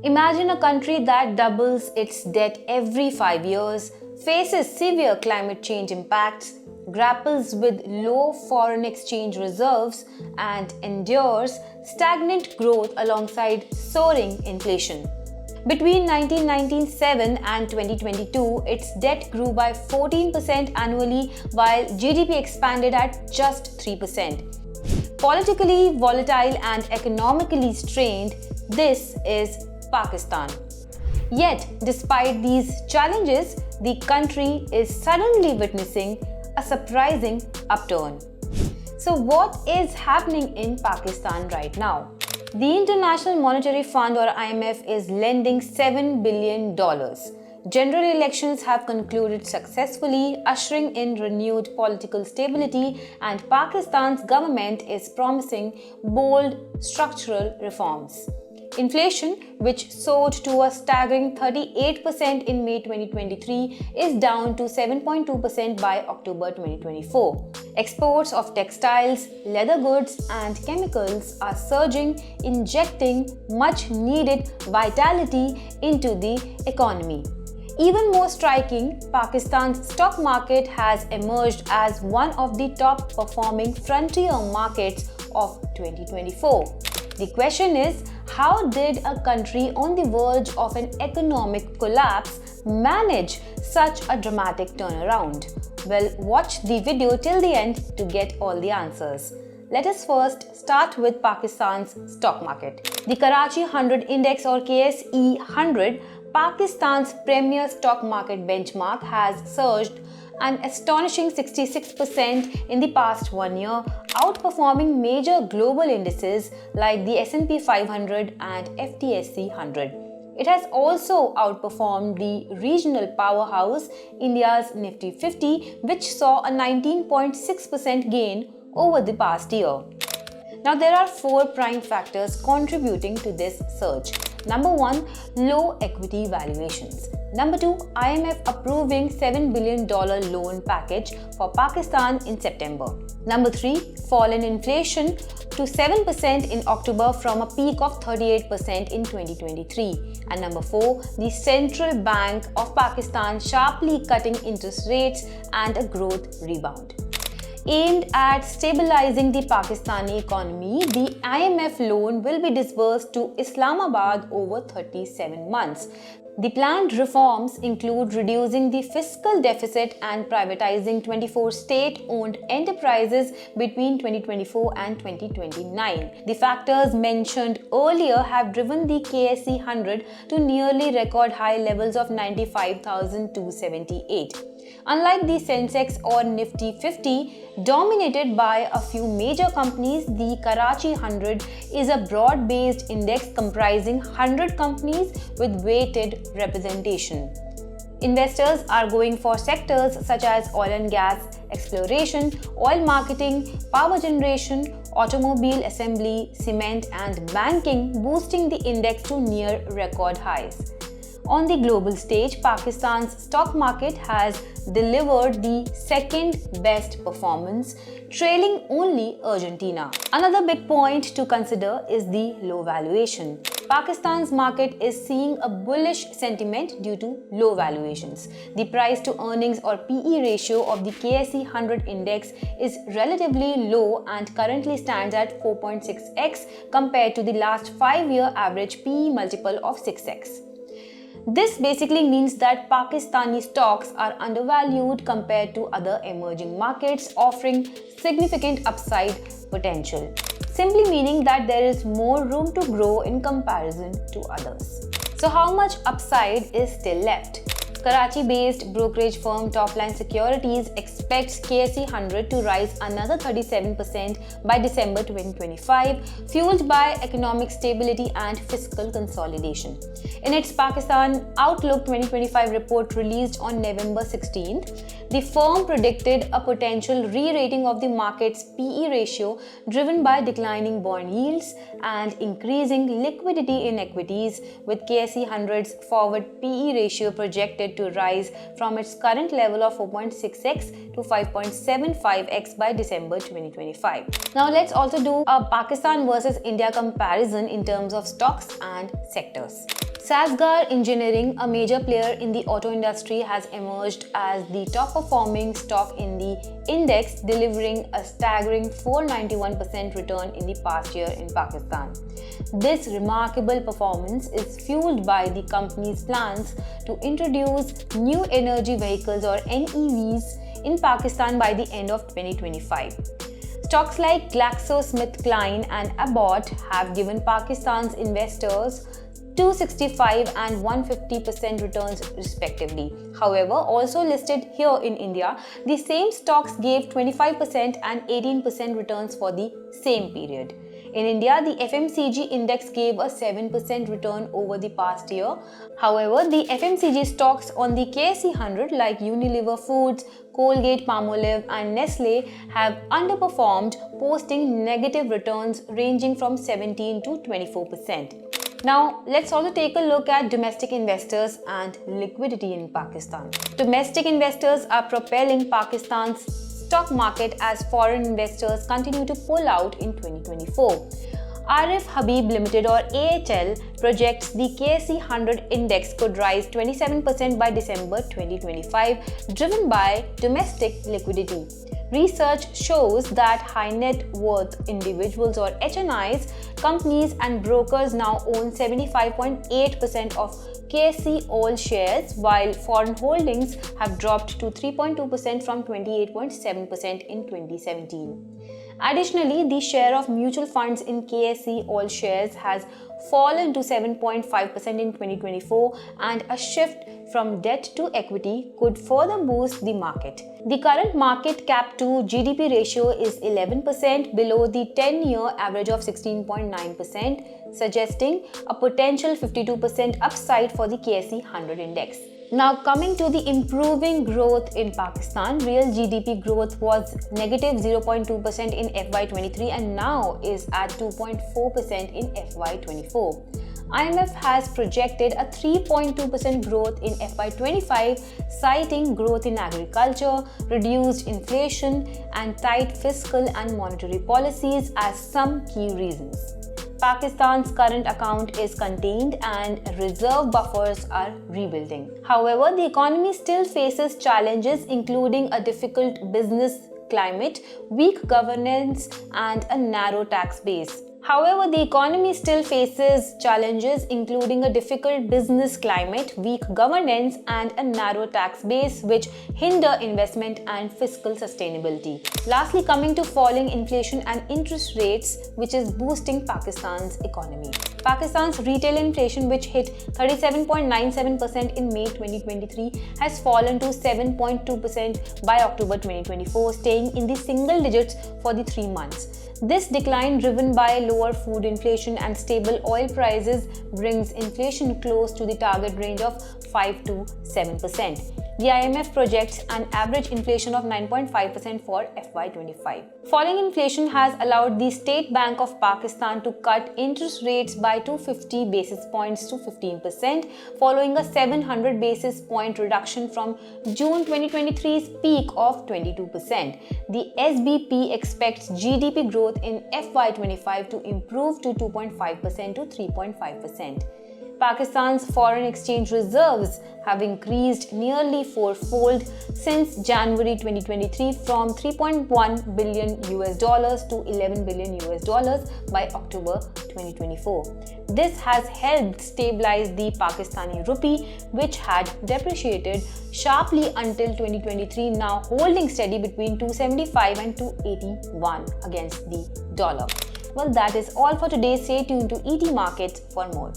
Imagine a country that doubles its debt every 5 years, faces severe climate change impacts, grapples with low foreign exchange reserves, and endures stagnant growth alongside soaring inflation. Between 1997 and 2022, its debt grew by 14% annually while GDP expanded at just 3%. Politically volatile and economically strained, this is Pakistan. Yet, despite these challenges, the country is suddenly witnessing a surprising upturn. So, what is happening in Pakistan right now? The International Monetary Fund or IMF is lending $7 billion. General elections have concluded successfully, ushering in renewed political stability, and Pakistan's government is promising bold structural reforms. Inflation, which soared to a staggering 38% in May 2023, is down to 7.2% by October 2024. Exports of textiles, leather goods, and chemicals are surging, injecting much needed vitality into the economy. Even more striking, Pakistan's stock market has emerged as one of the top performing frontier markets of 2024. The question is, how did a country on the verge of an economic collapse manage such a dramatic turnaround? Well, watch the video till the end to get all the answers. Let us first start with Pakistan's stock market. The Karachi 100 Index or KSE 100, Pakistan's premier stock market benchmark, has surged an astonishing 66% in the past 1 year, outperforming major global indices like the S&P 500 and FTSE 100. It has also outperformed the regional powerhouse India's Nifty 50, which saw a 19.6% gain over the past year. Now, there are 4 prime factors contributing to this surge. Number 1, low equity valuations. Number 2, IMF approving $7 billion loan package for Pakistan in September. Number 3, fall in inflation to 7% in October from a peak of 38% in 2023. And number 4, the Central Bank of Pakistan sharply cutting interest rates and a growth rebound. Aimed at stabilizing the Pakistani economy, the IMF loan will be disbursed to Islamabad over 37 months. The planned reforms include reducing the fiscal deficit and privatizing 24 state-owned enterprises between 2024 and 2029. The factors mentioned earlier have driven the KSE 100 to nearly record high levels of 95,278. Unlike the Sensex or Nifty 50, dominated by a few major companies, the Karachi 100 is a broad-based index comprising 100 companies with weighted representation. Investors are going for sectors such as oil and gas, exploration, oil marketing, power generation, automobile assembly, cement, and banking, boosting the index to near record highs. On the global stage, Pakistan's stock market has delivered the second best performance, trailing only Argentina. Another big point to consider is the low valuation. Pakistan's market is seeing a bullish sentiment due to low valuations. The price to earnings or PE ratio of the KSE 100 index is relatively low and currently stands at 4.6x compared to the last 5-year average PE multiple of 6x. This basically means that Pakistani stocks are undervalued compared to other emerging markets, offering significant upside potential, simply meaning that there is more room to grow in comparison to others. So, how much upside is still left? Karachi-based brokerage firm Topline Securities expects KSE 100 to rise another 37% by December 2025, fueled by economic stability and fiscal consolidation. In its Pakistan Outlook 2025 report released on November 16th, the firm predicted a potential re-rating of the market's PE ratio driven by declining bond yields and increasing liquidity in equities, with KSE 100's forward PE ratio projected to rise from its current level of 4.6x to 5.75x by December 2025. Now let's also do a Pakistan versus India comparison in terms of stocks and sectors. Sasgar Engineering, a major player in the auto industry, has emerged as the top-performing stock in the index, delivering a staggering 491% return in the past year in Pakistan. This remarkable performance is fueled by the company's plans to introduce new energy vehicles or NEVs in Pakistan by the end of 2025. Stocks like GlaxoSmithKline and Abbott have given Pakistan's investors 265 and 150% returns respectively. However, also listed here in India, the same stocks gave 25% and 18% returns for the same period. In India, the FMCG index gave a 7% return over the past year. However, the FMCG stocks on the KSE 100 like Unilever Foods, Colgate Palmolive and Nestle have underperformed, posting negative returns ranging from 17 to 24%. Now, let's also take a look at domestic investors and liquidity in Pakistan. Domestic investors are propelling Pakistan's stock market as foreign investors continue to pull out in 2024. Arif Habib Limited or AHL projects the KSE 100 index could rise 27% by December 2025, driven by domestic liquidity. Research shows that high net worth individuals or HNIs, companies and brokers now own 75.8% of KSE all shares, while foreign holdings have dropped to 3.2% from 28.7% in 2017. Additionally, the share of mutual funds in KSE all shares has fallen to 7.5% in 2024, and a shift from debt to equity could further boost the market. The current market cap to GDP ratio is 11%, below the 10-year average of 16.9%, suggesting a potential 52% upside for the KSE 100 index. Now, coming to the improving growth in Pakistan, real GDP growth was negative 0.2% in FY23 and now is at 2.4% in FY24. IMF has projected a 3.2% growth in FY25, citing growth in agriculture, reduced inflation, and tight fiscal and monetary policies as some key reasons. Pakistan's current account is contained and reserve buffers are rebuilding. However, the economy still faces challenges including a difficult business climate, weak governance, and a narrow tax base. However, the economy still faces challenges including a difficult business climate, weak governance, and a narrow tax base which hinder investment and fiscal sustainability. Lastly, coming to falling inflation and interest rates, which is boosting Pakistan's economy. Pakistan's retail inflation, which hit 37.97% in May 2023, has fallen to 7.2% by October 2024, staying in the single digits for the 3 months. This decline, driven by lower food inflation and stable oil prices, brings inflation close to the target range of 5 to 7%. The IMF projects an average inflation of 9.5% for FY25. Falling inflation has allowed the State Bank of Pakistan to cut interest rates by 250 basis points to 15%, following a 700 basis point reduction from June 2023's peak of 22%. The SBP expects GDP growth in FY25 to improve to 2.5% to 3.5%. Pakistan's foreign exchange reserves have increased nearly fourfold since January 2023 from $3.1 billion to $11 billion by October 2024. This has helped stabilize the Pakistani rupee, which had depreciated sharply until 2023, now holding steady between 275 and 281 against the dollar. Well, that is all for today. Stay tuned to ET Markets for more.